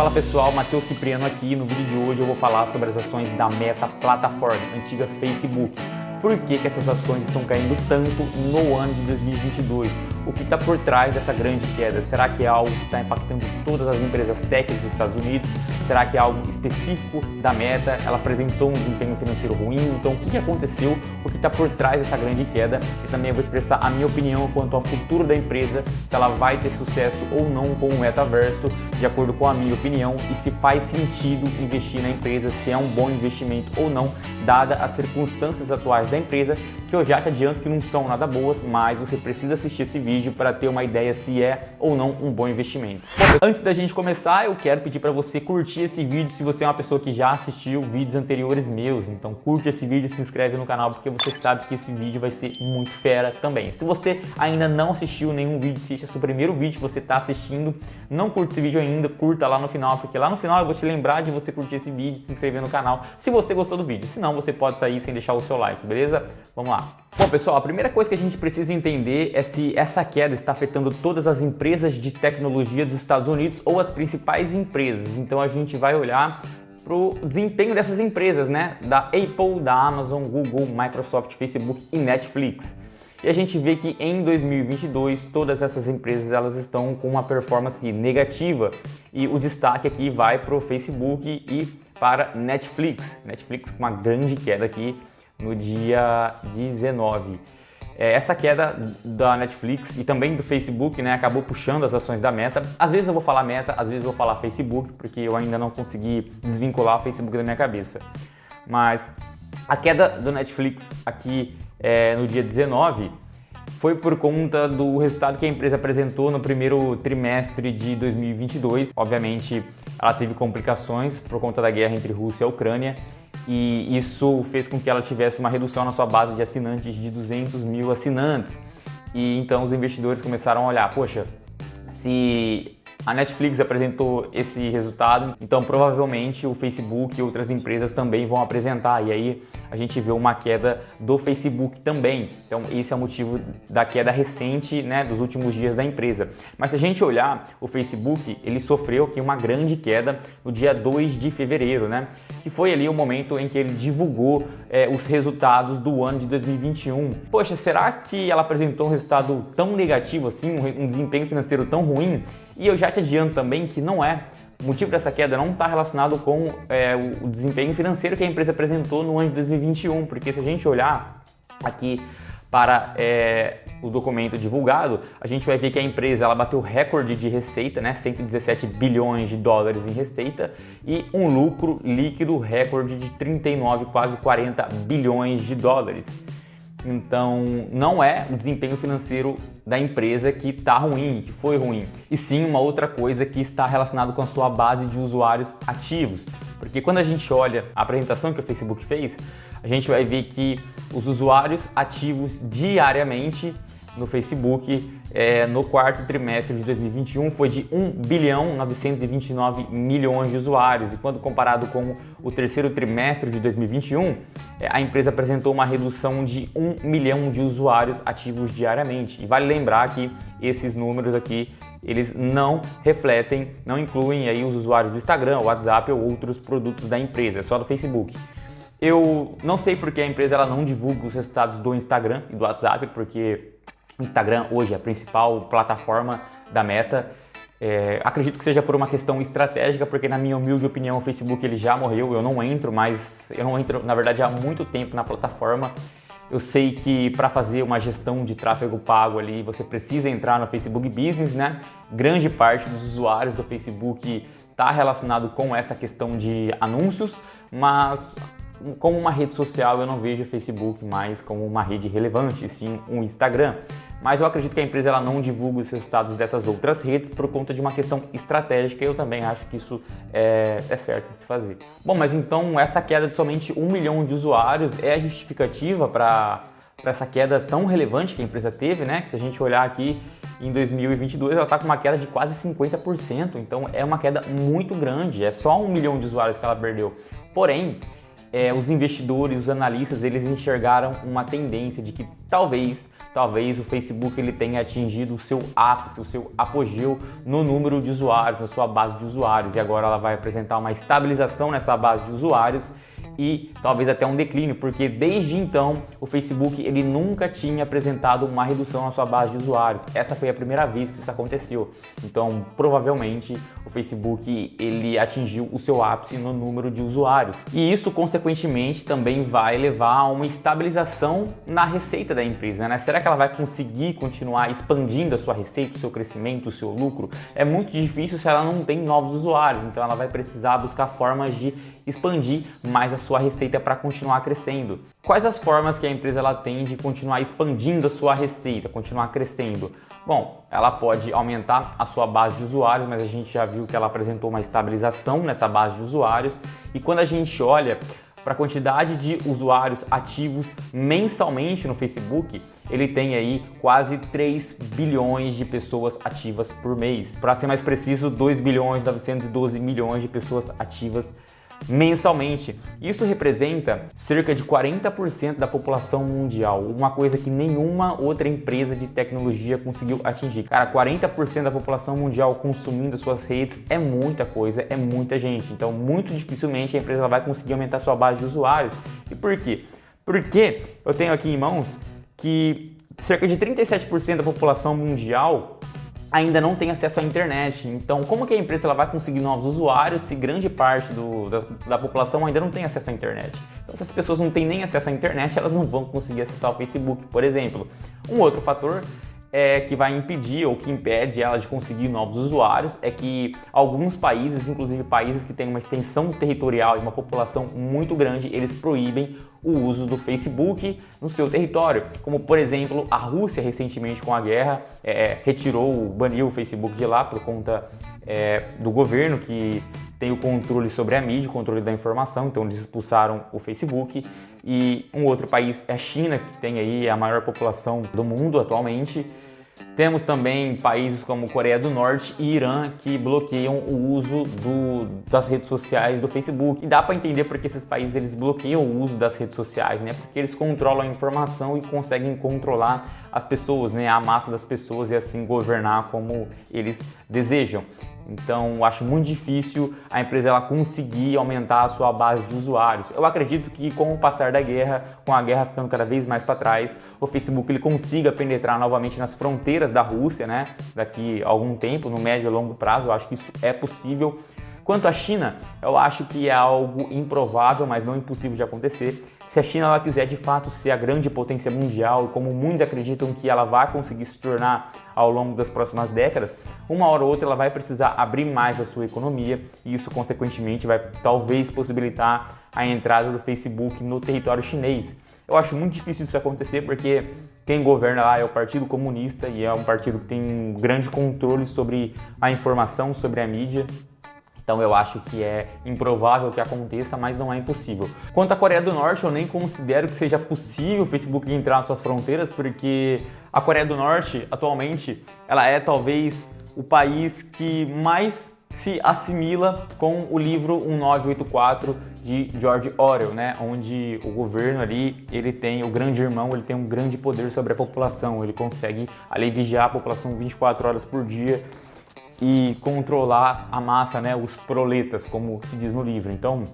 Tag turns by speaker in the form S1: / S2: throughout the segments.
S1: Fala pessoal, Matheus Cipriano aqui. No vídeo de hoje eu vou falar sobre as ações da Meta Platform, antiga Facebook. Por que essas ações estão caindo tanto no ano de 2022? O que está por trás dessa grande queda? Será que é algo que está impactando todas as empresas tech dos Estados Unidos? Será que é algo específico da Meta? Ela apresentou um desempenho financeiro ruim? Então o que aconteceu? O que está por trás dessa grande queda? E também eu vou expressar a minha opinião quanto ao futuro da empresa, se ela vai ter sucesso ou não com o metaverso, de acordo com a minha opinião, e se faz sentido investir na empresa, se é um bom investimento ou não, dada as circunstâncias atuais da empresa, que eu já te adianto que não são nada boas, mas você precisa assistir esse vídeo para ter uma ideia se é ou não um bom investimento. Bom, antes da gente começar, eu quero pedir para você curtir esse vídeo se você é uma pessoa que já assistiu vídeos anteriores meus. Então curte esse vídeo e se inscreve no canal, porque você sabe que esse vídeo vai ser muito fera também. Se você ainda não assistiu nenhum vídeo, se esse é o seu primeiro vídeo que você está assistindo, não curte esse vídeo ainda, curta lá no final, porque lá no final eu vou te lembrar de você curtir esse vídeo e se inscrever no canal se você gostou do vídeo. Se não, você pode sair sem deixar o seu like, beleza? Vamos lá. Bom pessoal, a primeira coisa que a gente precisa entender é se essa queda está afetando todas as empresas de tecnologia dos Estados Unidos ou as principais empresas. Então a gente vai olhar para o desempenho dessas empresas, né? Da Apple, da Amazon, Google, Microsoft, Facebook e Netflix. E a gente vê que em 2022 todas essas empresas elas estão com uma performance negativa e o destaque aqui vai para o Facebook e para Netflix. Netflix com uma grande queda aqui no dia 19. Essa queda da Netflix e também do Facebook, né, acabou puxando as ações da Meta. Às vezes eu vou falar Meta, às vezes eu vou falar Facebook, porque eu ainda não consegui desvincular o Facebook da minha cabeça. Mas a queda do Netflix aqui no dia 19 foi por conta do resultado que a empresa apresentou no primeiro trimestre de 2022. Obviamente, ela teve complicações por conta da guerra entre Rússia e Ucrânia, e isso fez com que ela tivesse uma redução na sua base de assinantes de 200 mil assinantes. E então os investidores começaram a olhar, poxa, se a Netflix apresentou esse resultado, então provavelmente o Facebook e outras empresas também vão apresentar, e aí a gente vê uma queda do Facebook também. Então esse é o motivo da queda recente, né, dos últimos dias da empresa. Mas se a gente olhar o Facebook, ele sofreu aqui uma grande queda no dia 2 de fevereiro, né, que foi ali o momento em que ele divulgou os resultados do ano de 2021. Poxa, será que ela apresentou um resultado tão negativo assim, um desempenho financeiro tão ruim? E eu já te adianto também que não é. O motivo dessa queda não está relacionado com o desempenho financeiro que a empresa apresentou no ano de 2021, porque se a gente olhar aqui para o documento divulgado, a gente vai ver que a empresa ela bateu recorde de receita, né, 117 bilhões de dólares em receita e um lucro líquido recorde de 39, quase 40 bilhões de dólares. Então, não é o desempenho financeiro da empresa que está ruim, que foi ruim, e sim uma outra coisa que está relacionada com a sua base de usuários ativos. Porque quando a gente olha a apresentação que o Facebook fez, a gente vai ver que os usuários ativos diariamente no Facebook no quarto trimestre de 2021 foi de 1 bilhão 929 milhões de usuários, e quando comparado com o terceiro trimestre de 2021, a empresa apresentou uma redução de 1 milhão de usuários ativos diariamente. E vale lembrar que esses números aqui, eles não refletem, não incluem aí os usuários do Instagram, WhatsApp ou outros produtos da empresa, é só do Facebook. Eu não sei porque a empresa ela não divulga os resultados do Instagram e do WhatsApp, porque o Instagram hoje é a principal plataforma da Meta. Acredito que seja por uma questão estratégica, porque na minha humilde opinião o Facebook ele já morreu, eu não entro na verdade há muito tempo na plataforma. Eu sei que para fazer uma gestão de tráfego pago ali, você precisa entrar no Facebook Business, né? Grande parte dos usuários do Facebook está relacionado com essa questão de anúncios, mas como uma rede social eu não vejo o Facebook mais como uma rede relevante, sim um Instagram. Mas eu acredito que a empresa ela não divulga os resultados dessas outras redes por conta de uma questão estratégica, e eu também acho que isso é certo de se fazer. Bom, mas então essa queda de somente 1 milhão de usuários é a justificativa para essa queda tão relevante que a empresa teve, né? Que se a gente olhar aqui em 2022, ela está com uma queda de quase 50%, então é uma queda muito grande, é só 1 milhão de usuários que ela perdeu. Porém, os investidores, os analistas, eles enxergaram uma tendência de que talvez o Facebook ele tenha atingido o seu ápice, o seu apogeu no número de usuários, na sua base de usuários, e agora ela vai apresentar uma estabilização nessa base de usuários e talvez até um declínio, porque desde então o Facebook ele nunca tinha apresentado uma redução na sua base de usuários. Essa foi a primeira vez que isso aconteceu. Então, provavelmente o Facebook ele atingiu o seu ápice no número de usuários. E isso, consequentemente, também vai levar a uma estabilização na receita da empresa, né? Será que ela vai conseguir continuar expandindo a sua receita, o seu crescimento, o seu lucro? É muito difícil se ela não tem novos usuários, então ela vai precisar buscar formas de expandir mais a sua receita para continuar crescendo. Quais as formas que a empresa ela tem de continuar expandindo a sua receita, continuar crescendo? Bom, ela pode aumentar a sua base de usuários, mas a gente já viu que ela apresentou uma estabilização nessa base de usuários, e quando a gente olha para a quantidade de usuários ativos mensalmente no Facebook, ele tem aí quase 3 bilhões de pessoas ativas por mês. Para ser mais preciso, 2 bilhões 912 milhões de pessoas ativas mensalmente. Isso representa cerca de 40% da população mundial, uma coisa que nenhuma outra empresa de tecnologia conseguiu atingir. Cara, 40% da população mundial consumindo suas redes é muita coisa, é muita gente. Então, muito dificilmente a empresa ela vai conseguir aumentar sua base de usuários. E por quê? Porque eu tenho aqui em mãos que cerca de 37% da população mundial ainda não tem acesso à internet. Então, como que a empresa ela vai conseguir novos usuários se grande parte da população ainda não tem acesso à internet? Então, se as pessoas não têm nem acesso à internet, elas não vão conseguir acessar o Facebook, por exemplo. Um outro fator que vai impedir ou que impede ela de conseguir novos usuários é que alguns países, inclusive países que têm uma extensão territorial e uma população muito grande, eles proíbem o uso do Facebook no seu território, como por exemplo a Rússia recentemente com a guerra baniu o Facebook de lá por conta do governo que tem o controle sobre a mídia, o controle da informação, então eles expulsaram o Facebook. E um outro país é a China, que tem aí a maior população do mundo atualmente. Temos também países como Coreia do Norte e Irã que bloqueiam o uso das redes sociais do Facebook. E dá para entender porque esses países eles bloqueiam o uso das redes sociais, né? Porque eles controlam a informação e conseguem controlar as pessoas, né? A massa das pessoas e assim governar como eles desejam. Então, eu acho muito difícil a empresa ela conseguir aumentar a sua base de usuários. Eu acredito que com o passar da guerra, com a guerra ficando cada vez mais para trás, o Facebook ele consiga penetrar novamente nas fronteiras da Rússia, né? Daqui a algum tempo, no médio e longo prazo, eu acho que isso é possível. Quanto à China, eu acho que é algo improvável, mas não impossível de acontecer. Se a China ela quiser de fato ser a grande potência mundial, e como muitos acreditam que ela vai conseguir se tornar ao longo das próximas décadas, uma hora ou outra ela vai precisar abrir mais a sua economia e isso consequentemente vai talvez possibilitar a entrada do Facebook no território chinês. Eu acho muito difícil isso acontecer porque quem governa lá é o Partido Comunista e é um partido que tem um grande controle sobre a informação, sobre a mídia. Então eu acho que é improvável que aconteça, mas não é impossível. Quanto à Coreia do Norte, eu nem considero que seja possível o Facebook entrar nas suas fronteiras, porque a Coreia do Norte, atualmente, ela é talvez o país que mais se assimila com o livro 1984 de George Orwell, né? Onde o governo ali, ele tem o grande irmão, ele tem um grande poder sobre a população, ele consegue ali vigiar a população 24 horas por dia e controlar a massa, né, os proletas, como se diz no livro. Então,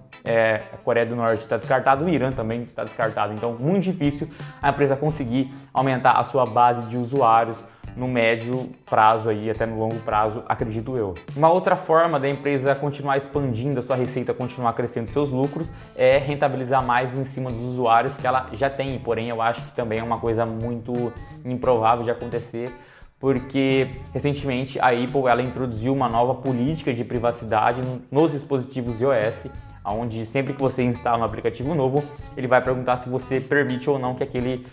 S1: a Coreia do Norte está descartado, o Irã também está descartado. Então, muito difícil a empresa conseguir aumentar a sua base de usuários no médio prazo aí, até no longo prazo, acredito eu. Uma outra forma da empresa continuar expandindo a sua receita, continuar crescendo seus lucros, é rentabilizar mais em cima dos usuários que ela já tem. Porém, eu acho que também é uma coisa muito improvável de acontecer, porque recentemente a Apple ela introduziu uma nova política de privacidade nos dispositivos iOS, onde sempre que você instala um aplicativo novo, ele vai perguntar se você permite ou não que aquele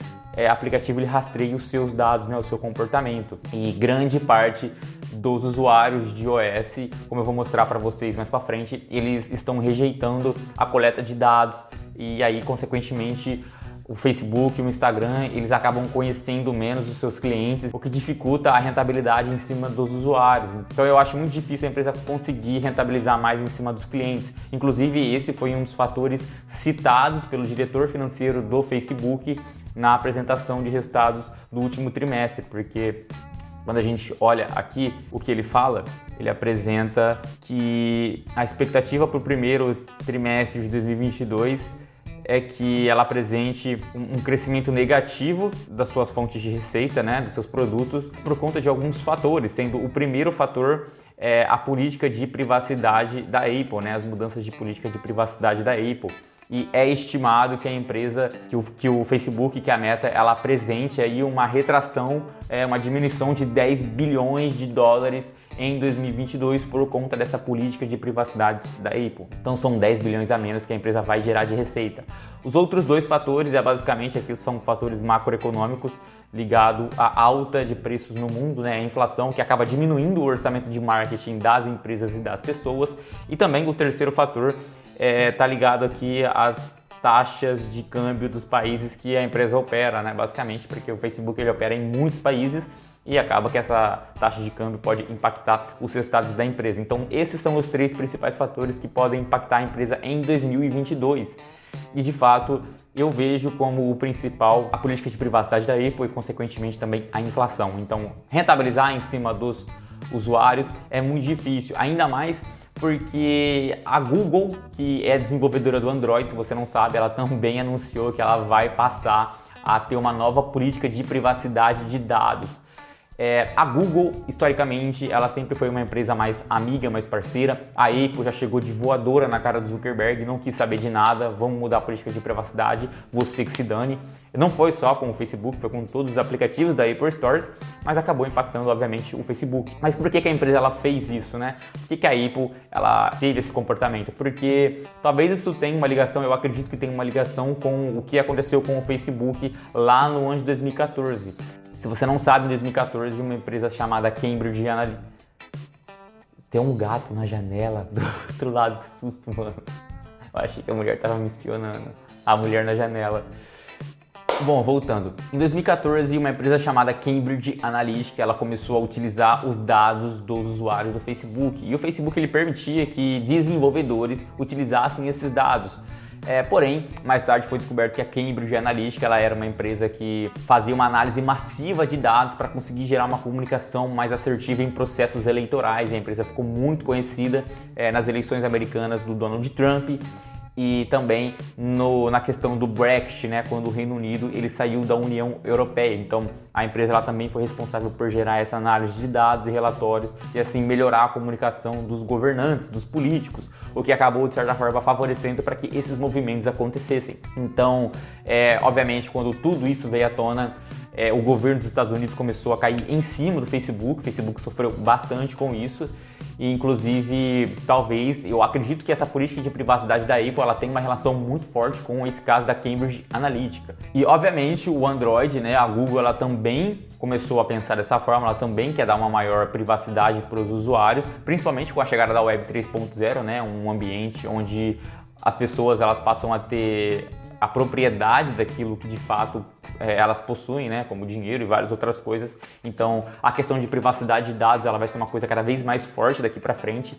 S1: aplicativo ele rastreie os seus dados, né, o seu comportamento. E grande parte dos usuários de iOS, como eu vou mostrar para vocês mais para frente, eles estão rejeitando a coleta de dados e aí, consequentemente, o Facebook e o Instagram, eles acabam conhecendo menos os seus clientes, o que dificulta a rentabilidade em cima dos usuários. Então eu acho muito difícil a empresa conseguir rentabilizar mais em cima dos clientes. Inclusive, esse foi um dos fatores citados pelo diretor financeiro do Facebook na apresentação de resultados do último trimestre, porque quando a gente olha aqui o que ele fala, ele apresenta que a expectativa para o primeiro trimestre de 2022 é que ela apresente um crescimento negativo das suas fontes de receita, né, dos seus produtos, por conta de alguns fatores, sendo o primeiro fator a política de privacidade da Apple, né, as mudanças de política de privacidade da Apple. E é estimado que a empresa, que o Facebook, que a Meta, ela apresente aí uma retração, uma diminuição de 10 bilhões de dólares em 2022 por conta dessa política de privacidade da Apple. Então são 10 bilhões a menos que a empresa vai gerar de receita. Os outros dois fatores, basicamente aqui são fatores macroeconômicos ligado à alta de preços no mundo, né? A inflação que acaba diminuindo o orçamento de marketing das empresas e das pessoas. E também o terceiro fator está ligado aqui às taxas de câmbio dos países que a empresa opera, né? Basicamente porque o Facebook ele opera em muitos países e acaba que essa taxa de câmbio pode impactar os resultados da empresa. Então esses são os três principais fatores que podem impactar a empresa em 2022. E de fato eu vejo como o principal a política de privacidade da Apple e consequentemente também a inflação. Então rentabilizar em cima dos usuários é muito difícil, ainda mais porque a Google, que é desenvolvedora do Android, se você não sabe, ela também anunciou que ela vai passar a ter uma nova política de privacidade de dados. A Google, historicamente, ela sempre foi uma empresa mais amiga, mais parceira. A Apple já chegou de voadora na cara do Zuckerberg, não quis saber de nada, vamos mudar a política de privacidade, você que se dane. Não foi só com o Facebook, foi com todos os aplicativos da Apple Stores, mas acabou impactando, obviamente, o Facebook. Mas por que a empresa ela fez isso, né? Por que a Apple ela teve esse comportamento? Porque talvez isso tenha uma ligação, eu acredito que tem uma ligação com o que aconteceu com o Facebook lá no ano de 2014. Se você não sabe, em 2014, uma empresa chamada Cambridge Analytica... Tem um gato na janela do outro lado, que susto, mano. Eu achei que a mulher tava me espionando. A mulher na janela. Bom, voltando. Em 2014, uma empresa chamada Cambridge Analytica, ela começou a utilizar os dados dos usuários do Facebook. E o Facebook ele permitia que desenvolvedores utilizassem esses dados. Porém, mais tarde foi descoberto que a Cambridge Analytica ela era uma empresa que fazia uma análise massiva de dados para conseguir gerar uma comunicação mais assertiva em processos eleitorais. E a empresa ficou muito conhecida nas eleições americanas do Donald Trump e também na questão do Brexit, né, quando o Reino Unido ele saiu da União Europeia. Então a empresa ela também foi responsável por gerar essa análise de dados e relatórios e assim melhorar a comunicação dos governantes, dos políticos, o que acabou de certa forma favorecendo para que esses movimentos acontecessem. Então, obviamente, quando tudo isso veio à tona, o governo dos Estados Unidos começou a cair em cima do Facebook. O Facebook sofreu bastante com isso. E, inclusive, talvez, eu acredito que essa política de privacidade da Apple ela tem uma relação muito forte com esse caso da Cambridge Analytica. E, obviamente, o Android, né, a Google, ela também começou a pensar dessa forma, ela também quer dar uma maior privacidade para os usuários, principalmente com a chegada da Web 3.0, né, um ambiente onde as pessoas elas passam a ter a propriedade daquilo que de fato elas possuem, né, como dinheiro e várias outras coisas. Então a questão de privacidade de dados ela vai ser uma coisa cada vez mais forte daqui para frente.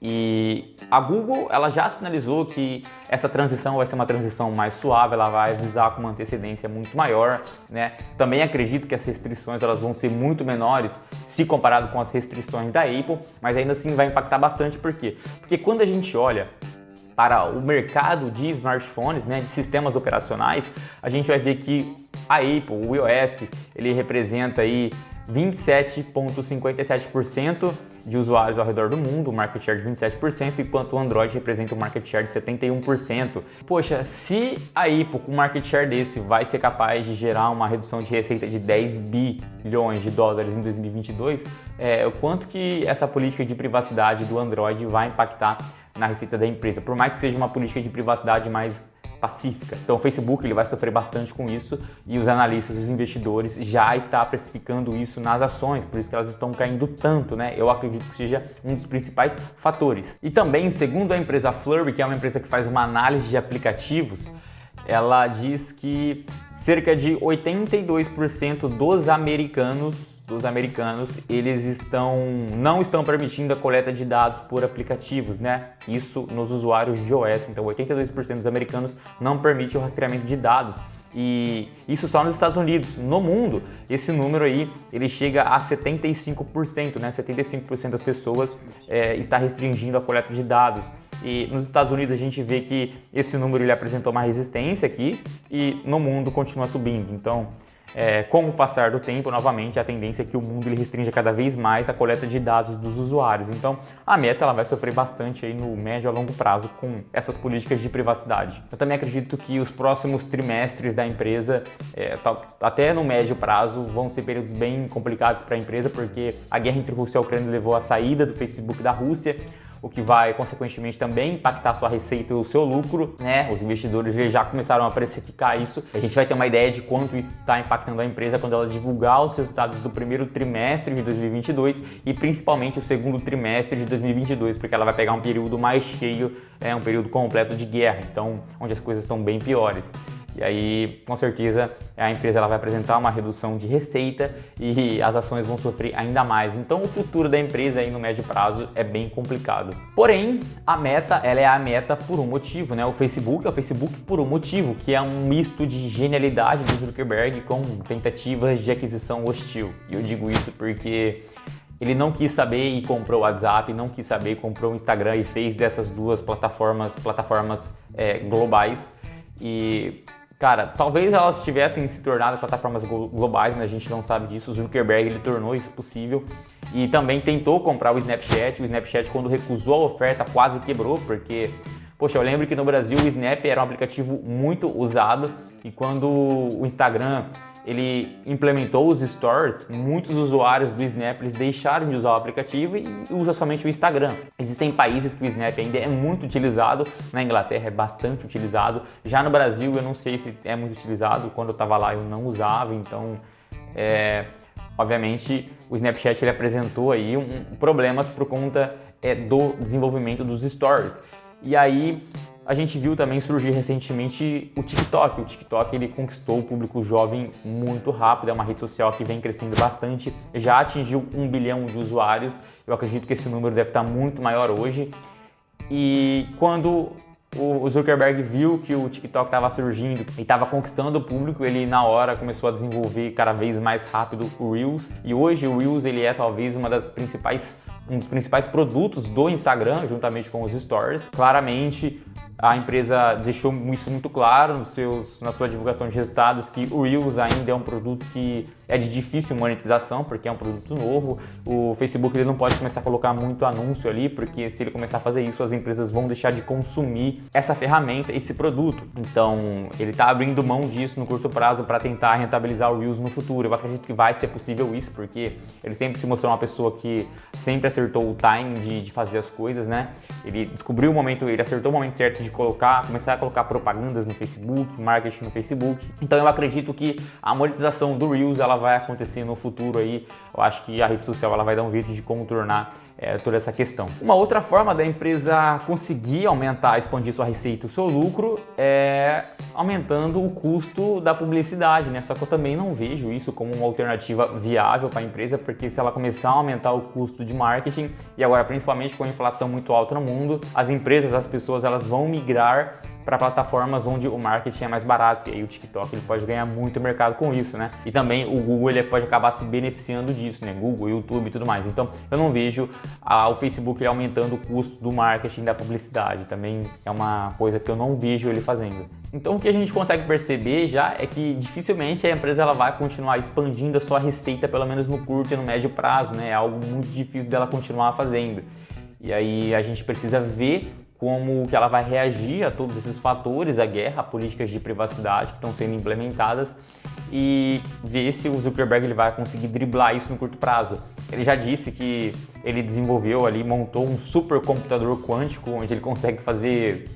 S1: E a Google ela já sinalizou que essa transição vai ser uma transição mais suave, ela vai avisar com uma antecedência muito maior, né? Também acredito que as restrições elas vão ser muito menores se comparado com as restrições da Apple, mas ainda assim vai impactar bastante. Por quê? Porque quando a gente olha para o mercado de smartphones, né, de sistemas operacionais, a gente vai ver que a Apple, o iOS, ele representa aí 27,57% de usuários ao redor do mundo, o market share de 27%, enquanto o Android representa um market share de 71%. Poxa, se a Apple com um market share desse vai ser capaz de gerar uma redução de receita de 10 bilhões de dólares em 2022, o quanto que essa política de privacidade do Android vai impactar na receita da empresa, por mais que seja uma política de privacidade mais pacífica. Então o Facebook ele vai sofrer bastante com isso e os analistas, os investidores já estão precificando isso nas ações, por isso que elas estão caindo tanto, né? Eu acredito que seja um dos principais fatores. E também, segundo a empresa Flurry, que é uma empresa que faz uma análise de aplicativos, ela diz que cerca de 82% dos americanos eles não estão permitindo a coleta de dados por aplicativos, né? Isso nos usuários de iOS. Então 82% dos americanos não permite o rastreamento de dados. E isso só nos Estados Unidos. No mundo, esse número aí, ele chega a 75%, né? 75% das pessoas está restringindo a coleta de dados. E nos Estados Unidos a gente vê que esse número ele apresentou uma resistência aqui e no mundo continua subindo. Então, com o passar do tempo, novamente, a tendência é que o mundo ele restrinja cada vez mais a coleta de dados dos usuários. Então, a Meta ela vai sofrer bastante aí no médio a longo prazo com essas políticas de privacidade. Eu também acredito que os próximos trimestres da empresa, até no médio prazo, vão ser períodos bem complicados para a empresa, porque a guerra entre Rússia e a Ucrânia levou à saída do Facebook da Rússia, o que vai, consequentemente, também impactar sua receita e o seu lucro, né? Os investidores já começaram a precificar isso. A gente vai ter uma ideia de quanto isso está impactando a empresa quando ela divulgar os resultados do primeiro trimestre de 2022 e principalmente o segundo trimestre de 2022, porque ela vai pegar um período mais cheio, um período completo de guerra, então onde as coisas estão bem piores. E aí, com certeza, a empresa ela vai apresentar uma redução de receita e as ações vão sofrer ainda mais. Então, o futuro da empresa aí no médio prazo é bem complicado. Porém, a Meta, ela é a Meta por um motivo, né? O Facebook é o Facebook por um motivo, que é um misto de genialidade do Zuckerberg com tentativas de aquisição hostil. E eu digo isso porque ele não quis saber e comprou o WhatsApp, não quis saber e comprou o Instagram e fez dessas duas plataformas globais. E cara, talvez elas tivessem se tornado plataformas globais, mas a gente não sabe disso. O Zuckerberg ele tornou isso possível e também tentou comprar o Snapchat. O Snapchat, quando recusou a oferta, quase quebrou, porque, poxa, eu lembro que no Brasil o Snap era um aplicativo muito usado e quando o Instagram ele implementou os Stories, muitos usuários do Snap eles deixaram de usar o aplicativo e usam somente o Instagram. Existem países que o Snap ainda é muito utilizado, na Inglaterra é bastante utilizado, já no Brasil eu não sei se é muito utilizado, quando eu estava lá eu não usava, então obviamente o Snapchat ele apresentou aí problemas por conta do desenvolvimento dos Stories. E aí a gente viu também surgir recentemente o TikTok. O TikTok ele conquistou o público jovem muito rápido, é uma rede social que vem crescendo bastante, já atingiu 1 bilhão de usuários. Eu acredito que esse número deve estar muito maior hoje. E quando o Zuckerberg viu que o TikTok estava surgindo e estava conquistando o público, ele na hora começou a desenvolver cada vez mais rápido o Reels. E hoje o Reels ele é talvez um dos principais produtos do Instagram, juntamente com os Stories. Claramente, a empresa deixou isso muito claro na sua divulgação de resultados, que o Reels ainda é um produto que é de difícil monetização, porque é um produto novo. O Facebook ele não pode começar a colocar muito anúncio ali, porque se ele começar a fazer isso, as empresas vão deixar de consumir essa ferramenta, esse produto. Então, ele está abrindo mão disso no curto prazo para tentar rentabilizar o Reels no futuro. Eu acredito que vai ser possível isso, porque ele sempre se mostrou uma pessoa que sempre acertou o time de fazer as coisas, né? Ele acertou o momento certo de começar a colocar propagandas no Facebook, marketing no Facebook. Então eu acredito que a monetização do Reels ela vai acontecer no futuro aí. Eu acho que a rede social ela vai dar um jeito de contornar toda essa questão. Uma outra forma da empresa conseguir aumentar, expandir sua receita e o seu lucro é aumentando o custo da publicidade, né? Só que eu também não vejo isso como uma alternativa viável para a empresa, porque se ela começar a aumentar o custo de marketing, e agora principalmente com a inflação muito alta no mundo, as empresas, as pessoas, elas vão migrar para plataformas onde o marketing é mais barato, e aí o TikTok ele pode ganhar muito mercado com isso, né? E também o Google ele pode acabar se beneficiando disso, né? Google, YouTube e tudo mais. Então eu não vejo o Facebook aumentando o custo do marketing, da publicidade. Também é uma coisa que eu não vejo ele fazendo. Então o que a gente consegue perceber já é que dificilmente a empresa ela vai continuar expandindo a sua receita, pelo menos no curto e no médio prazo, né? É algo muito difícil dela continuar fazendo. E aí a gente precisa ver como que ela vai reagir a todos esses fatores, a guerra, políticas de privacidade que estão sendo implementadas e ver se o Zuckerberg ele vai conseguir driblar isso no curto prazo. Ele já disse que ele montou um supercomputador quântico onde ele consegue fazer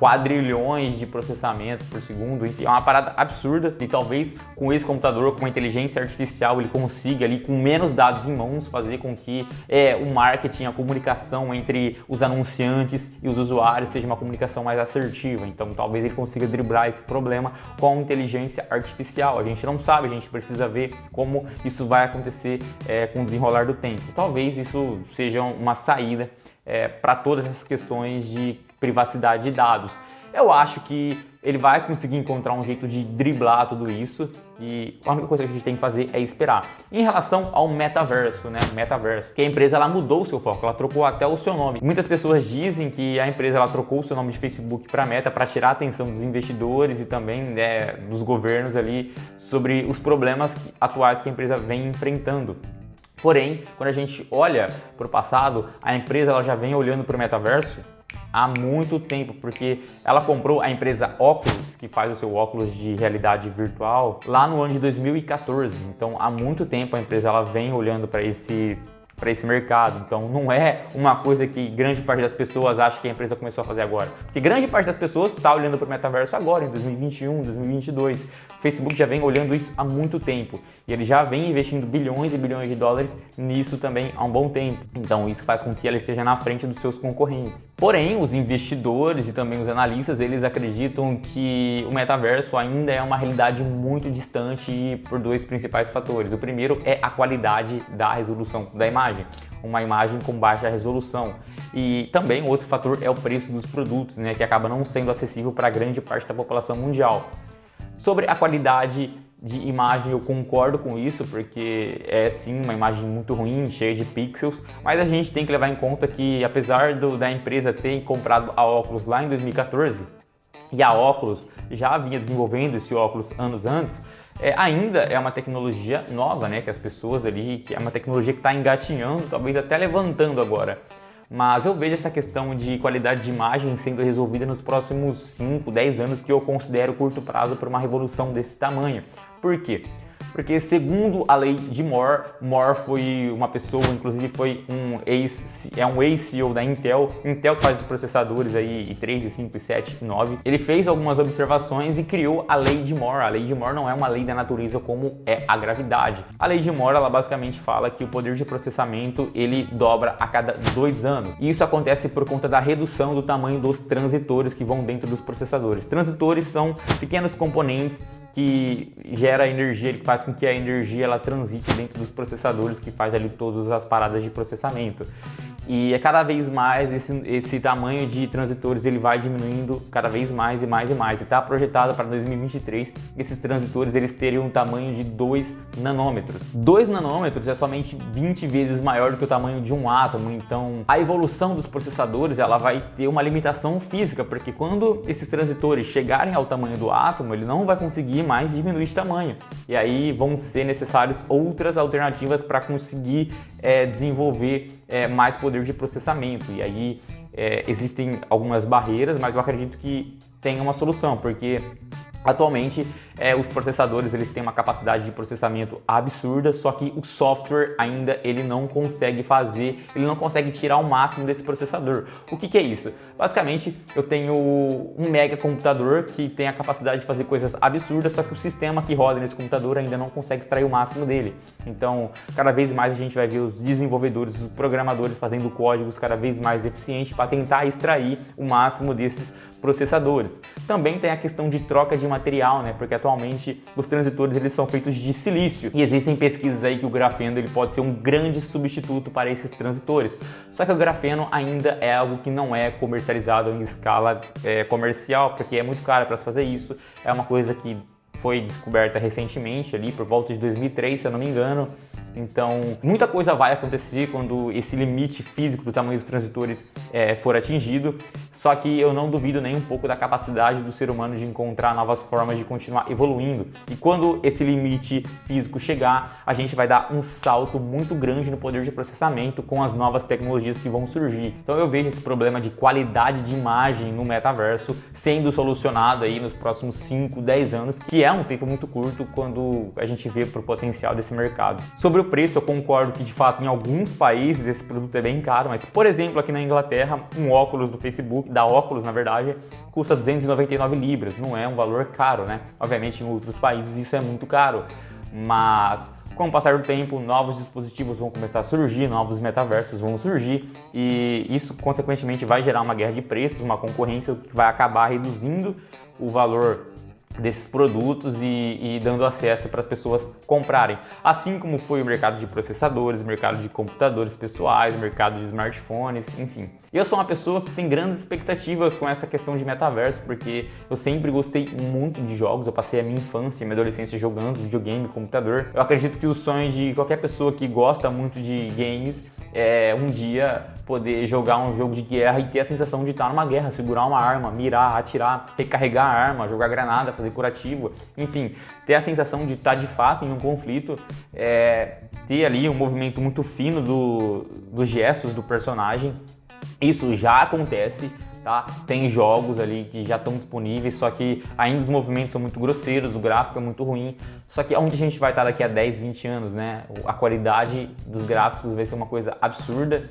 S1: quadrilhões de processamento por segundo, enfim, é uma parada absurda e talvez com esse computador, com uma inteligência artificial, ele consiga ali com menos dados em mãos fazer com que o marketing, a comunicação entre os anunciantes e os usuários seja uma comunicação mais assertiva. Então talvez ele consiga driblar esse problema com inteligência artificial. A gente não sabe, a gente precisa ver como isso vai acontecer com o desenrolar do tempo. Talvez isso seja uma saída para todas essas questões de privacidade de dados. Eu acho que ele vai conseguir encontrar um jeito de driblar tudo isso e a única coisa que a gente tem que fazer é esperar. Em relação ao metaverso, que a empresa ela mudou o seu foco, ela trocou até o seu nome. Muitas pessoas dizem que a empresa ela trocou o seu nome de Facebook para Meta para tirar a atenção dos investidores e também dos governos ali sobre os problemas atuais que a empresa vem enfrentando. Porém, quando a gente olha para o passado, a empresa ela já vem olhando para o metaverso há muito tempo, porque ela comprou a empresa Oculus, que faz o seu óculos de realidade virtual, lá no ano de 2014. Então, há muito tempo a empresa ela vem olhando para esse mercado. Então não é uma coisa que grande parte das pessoas acha que a empresa começou a fazer agora. Porque grande parte das pessoas está olhando para o metaverso agora, em 2021, 2022. O Facebook já vem olhando isso há muito tempo. E ele já vem investindo bilhões e bilhões de dólares nisso também há um bom tempo. Então isso faz com que ela esteja na frente dos seus concorrentes. Porém, os investidores e também os analistas, eles acreditam que o metaverso ainda é uma realidade muito distante por dois principais fatores. O primeiro é a qualidade da resolução da imagem. Uma imagem com baixa resolução. E também outro fator é o preço dos produtos, que acaba não sendo acessível para grande parte da população mundial. Sobre a qualidade de imagem, eu concordo com isso, porque é sim uma imagem muito ruim, cheia de pixels, mas a gente tem que levar em conta que apesar da empresa ter comprado a Oculus lá em 2014, e a Oculus já vinha desenvolvendo esse óculos anos antes, ainda é uma tecnologia nova, que as pessoas ali, que é uma tecnologia que está engatinhando, talvez até levantando agora. Mas eu vejo essa questão de qualidade de imagem sendo resolvida nos próximos 5, 10 anos, que eu considero curto prazo para uma revolução desse tamanho. Por quê? Porque segundo a lei de Moore, Moore foi uma pessoa, inclusive foi um ex-CEO da Intel que faz os processadores aí i3, i5, i7, i9. Ele fez algumas observações e criou a lei de Moore. A lei de Moore não é uma lei da natureza como é a gravidade. A lei de Moore, ela basicamente fala que o poder de processamento, ele dobra a cada 2 anos. E isso acontece por conta da redução do tamanho dos transitores que vão dentro dos processadores. Transitores são pequenos componentes que gera energia, que faz com que a energia ela transite dentro dos processadores, que faz ali todas as paradas de processamento. E cada vez mais esse tamanho de transitores ele vai diminuindo cada vez mais e mais e mais. E está projetado para 2023 esses transitores eles teriam um tamanho de 2 nanômetros. 2 nanômetros é somente 20 vezes maior do que o tamanho de um átomo. Então a evolução dos processadores ela vai ter uma limitação física, porque quando esses transitores chegarem ao tamanho do átomo, ele não vai conseguir mais diminuir de tamanho. E aí vão ser necessárias outras alternativas para conseguir desenvolver mais poder de processamento. E aí existem algumas barreiras, mas eu acredito que tem uma solução, porque atualmente os processadores eles têm uma capacidade de processamento absurda, só que o software ainda ele não consegue tirar o máximo desse processador. O que é isso? Basicamente eu tenho um mega computador que tem a capacidade de fazer coisas absurdas, só que o sistema que roda nesse computador ainda não consegue extrair o máximo dele. Então cada vez mais a gente vai ver os desenvolvedores, os programadores fazendo códigos cada vez mais eficientes para tentar extrair o máximo desses processadores. Também tem a questão de troca de material, porque atualmente os transitores eles são feitos de silício e existem pesquisas aí que o grafeno ele pode ser um grande substituto para esses transitores. Só que o grafeno ainda é algo que não é comercializado em escala comercial, porque é muito caro para se fazer isso. É uma coisa que foi descoberta recentemente ali por volta de 2003, se eu não me engano. Então, muita coisa vai acontecer quando esse limite físico do tamanho dos transitores for atingido, só que eu não duvido nem um pouco da capacidade do ser humano de encontrar novas formas de continuar evoluindo. E quando esse limite físico chegar, a gente vai dar um salto muito grande no poder de processamento com as novas tecnologias que vão surgir. Então eu vejo esse problema de qualidade de imagem no metaverso sendo solucionado aí nos próximos 5, 10 anos, que é um tempo muito curto quando a gente vê pro potencial desse mercado. Sobre o o preço, eu concordo que de fato em alguns países esse produto é bem caro, mas por exemplo aqui na Inglaterra, um óculos do Facebook, da Oculus na verdade, custa 299 libras, não é um valor caro, né? Obviamente em outros países isso é muito caro, mas com o passar do tempo, novos dispositivos vão começar a surgir, novos metaversos vão surgir e isso consequentemente vai gerar uma guerra de preços, uma concorrência que vai acabar reduzindo o valor desses produtos e dando acesso para as pessoas comprarem. Assim como foi o mercado de processadores, o mercado de computadores pessoais, o mercado de smartphones, enfim. Eu sou uma pessoa que tem grandes expectativas com essa questão de metaverso, porque eu sempre gostei muito de jogos, eu passei a minha infância e minha adolescência jogando videogame, computador. Eu acredito que o sonho de qualquer pessoa que gosta muito de games é um dia poder jogar um jogo de guerra e ter a sensação de estar numa guerra, segurar uma arma, mirar, atirar, recarregar a arma, jogar granada, fazer curativo, enfim, ter a sensação de estar de fato em um conflito, ter ali um movimento muito fino dos gestos do personagem. Isso já acontece, tá? Tem jogos ali que já estão disponíveis, só que ainda os movimentos são muito grosseiros, o gráfico é muito ruim. Só que onde a gente vai estar daqui a 10, 20 anos, né? A qualidade dos gráficos vai ser uma coisa absurda.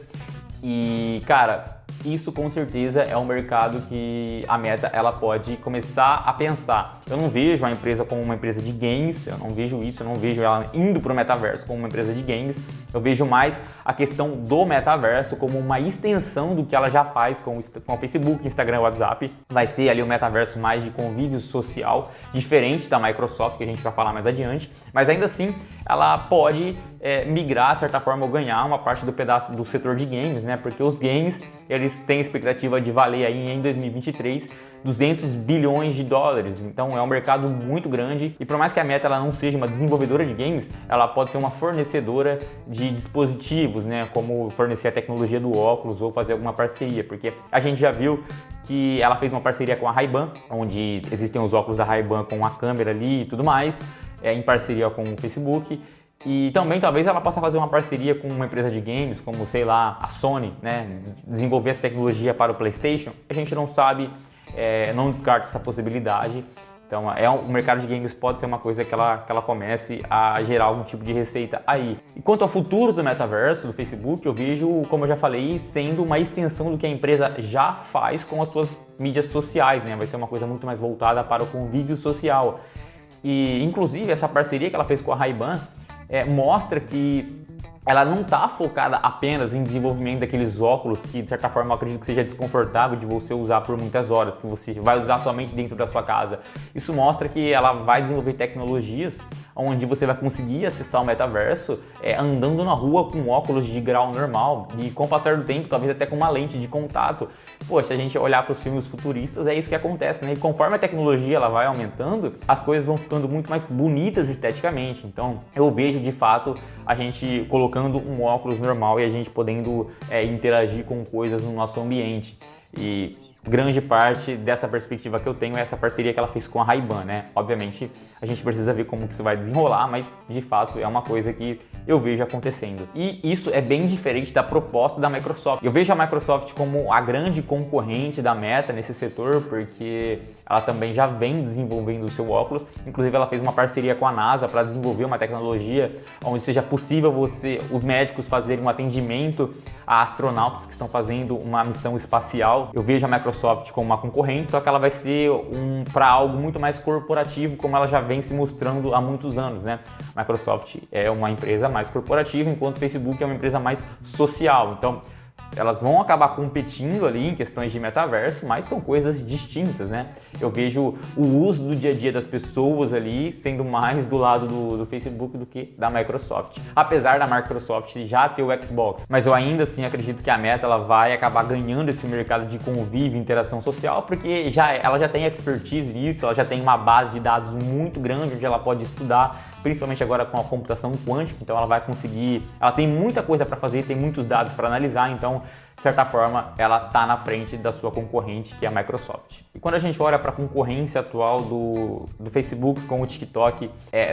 S1: E, cara, isso com certeza é um mercado que a Meta ela pode começar a pensar. Eu não vejo a empresa como uma empresa de games, eu não vejo isso, eu não vejo ela indo para o metaverso como uma empresa de games. Eu vejo mais a questão do metaverso como uma extensão do que ela já faz com o Facebook, Instagram, WhatsApp. Vai ser ali o metaverso mais de convívio social, diferente da Microsoft, que a gente vai falar mais adiante, mas ainda assim ela pode migrar, de certa forma, ou ganhar uma parte do pedaço do setor de games, né? Porque os games, eles têm expectativa de valer aí em 2023 200 bilhões de dólares, então é um mercado muito grande e por mais que a Meta ela não seja uma desenvolvedora de games, ela pode ser uma fornecedora de dispositivos, né? Como fornecer a tecnologia do óculos ou fazer alguma parceria, porque a gente já viu que ela fez uma parceria com a Ray-Ban, onde existem os óculos da Ray-Ban com a câmera ali e tudo mais, em parceria com o Facebook. E também talvez ela possa fazer uma parceria com uma empresa de games, como sei lá, a Sony, né? Desenvolver essa tecnologia para o PlayStation. A gente não sabe, não descarta essa possibilidade. Então o mercado de games pode ser uma coisa que ela comece a gerar algum tipo de receita aí. E quanto ao futuro do metaverso, do Facebook, eu vejo, como eu já falei, sendo uma extensão do que a empresa já faz com as suas mídias sociais, né? Vai ser uma coisa muito mais voltada para o convívio social. E inclusive essa parceria que ela fez com a Ray-Ban mostra que ela não está focada apenas em desenvolvimento daqueles óculos que, de certa forma, eu acredito que seja desconfortável de você usar por muitas horas, que você vai usar somente dentro da sua casa. Isso mostra que ela vai desenvolver tecnologias onde você vai conseguir acessar o metaverso andando na rua com óculos de grau normal e com o passar do tempo, talvez até com uma lente de contato. Pô, se a gente olhar para os filmes futuristas, é isso que acontece, né? E conforme a tecnologia ela vai aumentando, as coisas vão ficando muito mais bonitas esteticamente. Então, eu vejo, de fato, a gente colocando um óculos normal e a gente podendo interagir com coisas no nosso ambiente. E grande parte dessa perspectiva que eu tenho é essa parceria que ela fez com a Ray-Ban, né? Obviamente, a gente precisa ver como que isso vai desenrolar, mas de fato é uma coisa que eu vejo acontecendo. E isso é bem diferente da proposta da Microsoft. Eu vejo a Microsoft como a grande concorrente da Meta nesse setor, porque ela também já vem desenvolvendo o seu óculos. Inclusive, ela fez uma parceria com a NASA para desenvolver uma tecnologia onde seja possível os médicos fazerem um atendimento a astronautas que estão fazendo uma missão espacial. Eu vejo a Microsoft como uma concorrente, só que ela vai ser para algo muito mais corporativo, como ela já vem se mostrando há muitos anos, né? A Microsoft é uma empresa mais corporativa, enquanto o Facebook é uma empresa mais social. Então, elas vão acabar competindo ali em questões de metaverso, mas são coisas distintas, né? Eu vejo o uso do dia a dia das pessoas ali sendo mais do lado do Facebook do que da Microsoft. Apesar da Microsoft já ter o Xbox, mas eu ainda assim acredito que a Meta ela vai acabar ganhando esse mercado de convívio e interação social, porque ela já tem expertise nisso, ela já tem uma base de dados muito grande onde ela pode estudar, principalmente agora com a computação quântica, então ela vai conseguir, ela tem muita coisa para fazer, tem muitos dados para analisar, então de certa forma ela está na frente da sua concorrente, que é a Microsoft. E quando a gente olha para a concorrência atual do Facebook com o TikTok,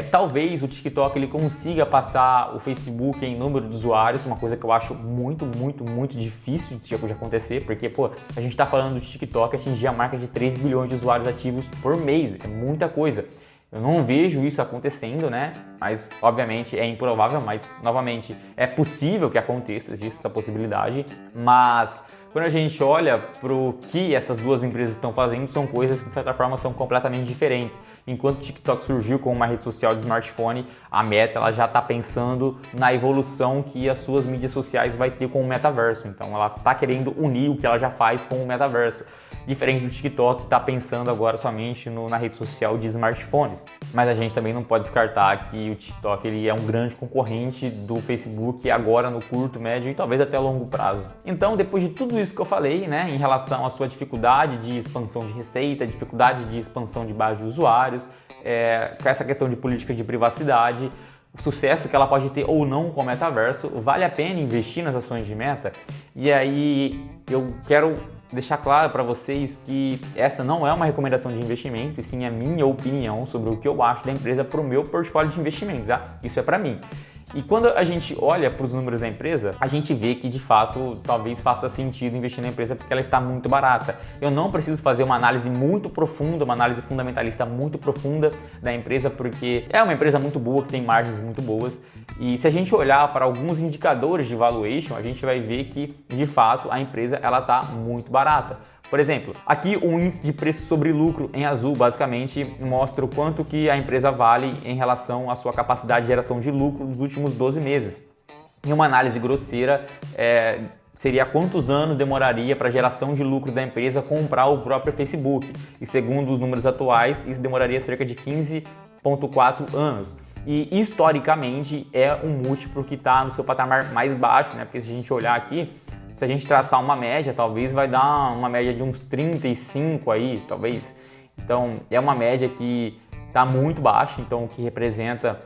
S1: talvez o TikTok ele consiga passar o Facebook em número de usuários, uma coisa que eu acho muito, muito, muito difícil de acontecer, porque pô, a gente está falando do TikTok atingir a marca de 3 bilhões de usuários ativos por mês, é muita coisa. Eu não vejo isso acontecendo, né? mas obviamente é improvável, mas novamente é possível que aconteça, existe essa possibilidade, mas quando a gente olha para o que essas duas empresas estão fazendo, são coisas que de certa forma são completamente diferentes. Enquanto o TikTok surgiu como uma rede social de smartphone, a Meta ela já está pensando na evolução que as suas mídias sociais vai ter com o metaverso. Então ela está querendo unir o que ela já faz com o metaverso. Diferente do TikTok, que está pensando agora somente na rede social de smartphones. Mas a gente também não pode descartar que o TikTok ele é um grande concorrente do Facebook agora no curto, médio e talvez até longo prazo. Então, depois de tudo isso que eu falei, né, em relação à sua dificuldade de expansão de receita, dificuldade de expansão de base de usuários, com essa questão de política de privacidade, o sucesso que ela pode ter ou não com o metaverso, vale a pena investir nas ações de Meta? E aí eu quero deixar claro para vocês que essa não é uma recomendação de investimento, e sim a minha opinião sobre o que eu acho da empresa para o meu portfólio de investimentos, tá? Isso é para mim. E quando a gente olha para os números da empresa, a gente vê que de fato talvez faça sentido investir na empresa porque ela está muito barata. Eu não preciso fazer uma análise muito profunda, uma análise fundamentalista muito profunda da empresa, porque é uma empresa muito boa, que tem margens muito boas. E se a gente olhar para alguns indicadores de valuation, a gente vai ver que de fato a empresa ela está muito barata. Por exemplo, aqui o índice de preço sobre lucro em azul basicamente mostra o quanto que a empresa vale em relação à sua capacidade de geração de lucro nos últimos 12 meses. Em uma análise grosseira, seria quantos anos demoraria para a geração de lucro da empresa comprar o próprio Facebook. E segundo os números atuais, isso demoraria cerca de 15,4 anos. E historicamente é um múltiplo que está no seu patamar mais baixo, né? Porque se a gente olhar aqui, se a gente traçar uma média, talvez vai dar uma média de uns 35 aí, talvez. Então é uma média que está muito baixa, então o que representa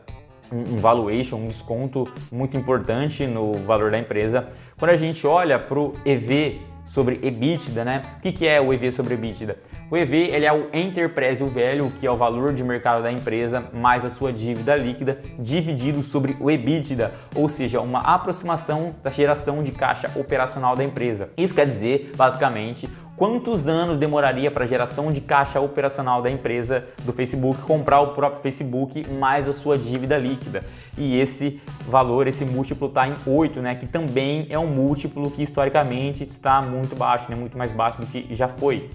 S1: um valuation, um desconto muito importante no valor da empresa. Quando a gente olha para o EV sobre EBITDA, né? O que é o EV sobre EBITDA? O EV ele é o Enterprise Value, que é o valor de mercado da empresa, mais a sua dívida líquida, dividido sobre o EBITDA, ou seja, uma aproximação da geração de caixa operacional da empresa. Isso quer dizer, basicamente, quantos anos demoraria para a geração de caixa operacional da empresa do Facebook comprar o próprio Facebook mais a sua dívida líquida. E esse valor, esse múltiplo está em 8, né? Que também é um múltiplo que historicamente está muito baixo, né? Muito mais baixo do que já foi.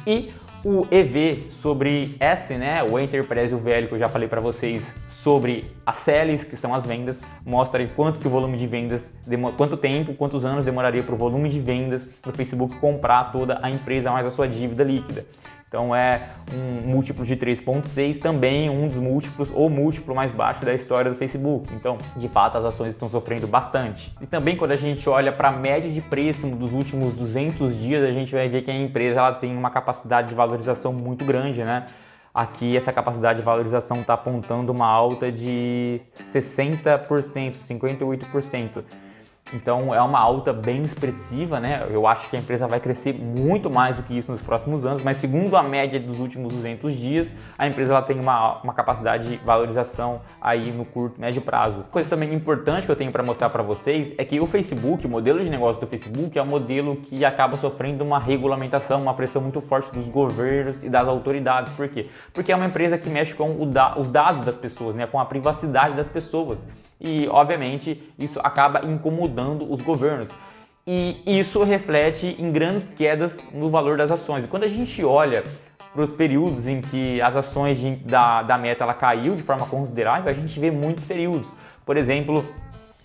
S1: E o EV sobre S, né, o Enterprise Value, que eu já falei para vocês sobre as sales, que são as vendas, mostra quanto que o volume de vendas, quanto tempo, quantos anos demoraria para o volume de vendas do Facebook comprar toda a empresa mais a sua dívida líquida. Então é um múltiplo de 3,6, também um dos múltiplos ou múltiplo mais baixo da história do Facebook. Então, de fato, as ações estão sofrendo bastante. E também quando a gente olha para a média de preço dos últimos 200 dias, a gente vai ver que a empresa ela tem uma capacidade de valorização muito grande, né? Aqui essa capacidade de valorização está apontando uma alta de 60%, 58%. Então é uma alta bem expressiva, né? Eu acho que a empresa vai crescer muito mais do que isso nos próximos anos, mas segundo a média dos últimos 200 dias, a empresa ela tem uma capacidade de valorização aí no curto, médio prazo. Coisa também importante que eu tenho para mostrar para vocês é que o Facebook, o modelo de negócio do Facebook é um modelo que acaba sofrendo uma regulamentação, uma pressão muito forte dos governos e das autoridades. Por quê? Porque é uma empresa que mexe com os dados das pessoas, né? Com a privacidade das pessoas. E, obviamente, isso acaba incomodando os governos. E isso reflete em grandes quedas no valor das ações. E quando a gente olha para os períodos em que as ações da Meta ela caiu de forma considerável, a gente vê muitos períodos. Por exemplo,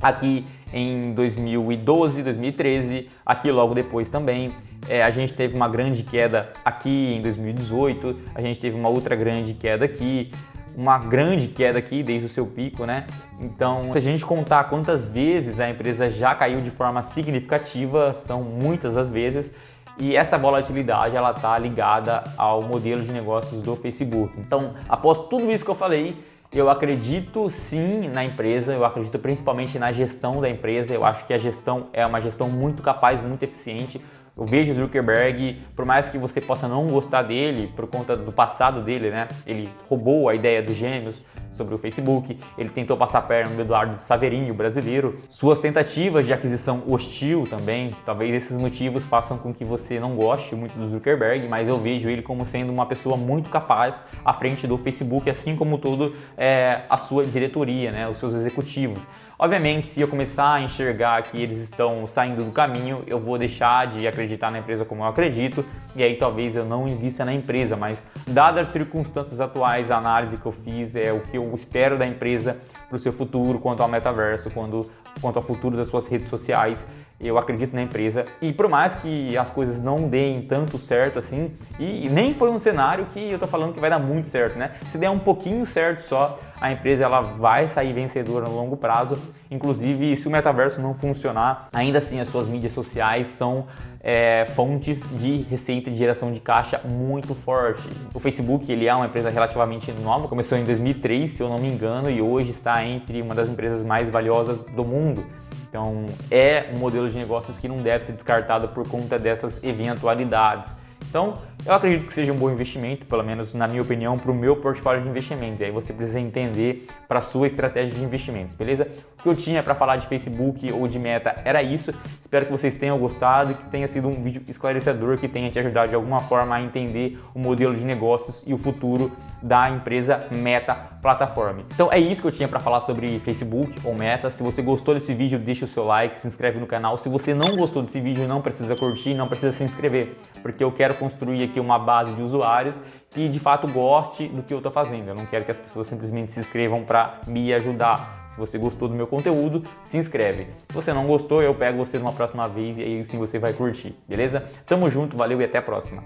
S1: aqui em 2012, 2013, aqui logo depois também. A gente teve uma grande queda aqui em 2018, a gente teve uma outra grande queda aqui. Uma grande queda aqui desde o seu pico, né? Então, se a gente contar quantas vezes a empresa já caiu de forma significativa, são muitas as vezes, e essa volatilidade ela está ligada ao modelo de negócios do Facebook. Então, após tudo isso que eu falei, eu acredito sim na empresa, eu acredito principalmente na gestão da empresa, eu acho que a gestão é uma gestão muito capaz, muito eficiente. Eu vejo o Zuckerberg, por mais que você possa não gostar dele por conta do passado dele, né? Ele roubou a ideia dos gêmeos, sobre o Facebook, ele tentou passar a perna no Eduardo Saverin, o brasileiro. Suas tentativas de aquisição hostil também, talvez esses motivos façam com que você não goste muito do Zuckerberg, mas eu vejo ele como sendo uma pessoa muito capaz à frente do Facebook, assim como todo a sua diretoria, né, os seus executivos. Obviamente, se eu começar a enxergar que eles estão saindo do caminho, eu vou deixar de acreditar na empresa como eu acredito, e aí talvez eu não invista na empresa, mas dadas as circunstâncias atuais, a análise que eu fiz é o que eu espero da empresa para o seu futuro, quanto ao metaverso, quanto ao futuro das suas redes sociais. Eu acredito na empresa, e por mais que as coisas não deem tanto certo assim, e nem foi um cenário que eu tô falando que vai dar muito certo, né? Se der um pouquinho certo só, a empresa ela vai sair vencedora no longo prazo. Inclusive, se o metaverso não funcionar, ainda assim as suas mídias sociais são fontes de receita de geração de caixa muito forte. O Facebook, ele é uma empresa relativamente nova, começou em 2003, se eu não me engano, e hoje está entre uma das empresas mais valiosas do mundo. Então, é um modelo de negócios que não deve ser descartado por conta dessas eventualidades. Então, eu acredito que seja um bom investimento, pelo menos na minha opinião, para o meu portfólio de investimentos. E aí você precisa entender para a sua estratégia de investimentos, beleza? O que eu tinha para falar de Facebook ou de Meta era isso. Espero que vocês tenham gostado e que tenha sido um vídeo esclarecedor, que tenha te ajudado de alguma forma a entender o modelo de negócios e o futuro da empresa Meta Platform. Então é isso que eu tinha para falar sobre Facebook ou Meta. Se você gostou desse vídeo, deixa o seu like, se inscreve no canal. Se você não gostou desse vídeo, não precisa curtir, não precisa se inscrever, porque eu quero construir aqui uma base de usuários que de fato goste do que eu estou fazendo. Eu não quero que as pessoas simplesmente se inscrevam para me ajudar. Se você gostou do meu conteúdo, se inscreve. Se você não gostou, eu pego você numa próxima vez e aí sim você vai curtir, beleza? Tamo junto, valeu e até a próxima.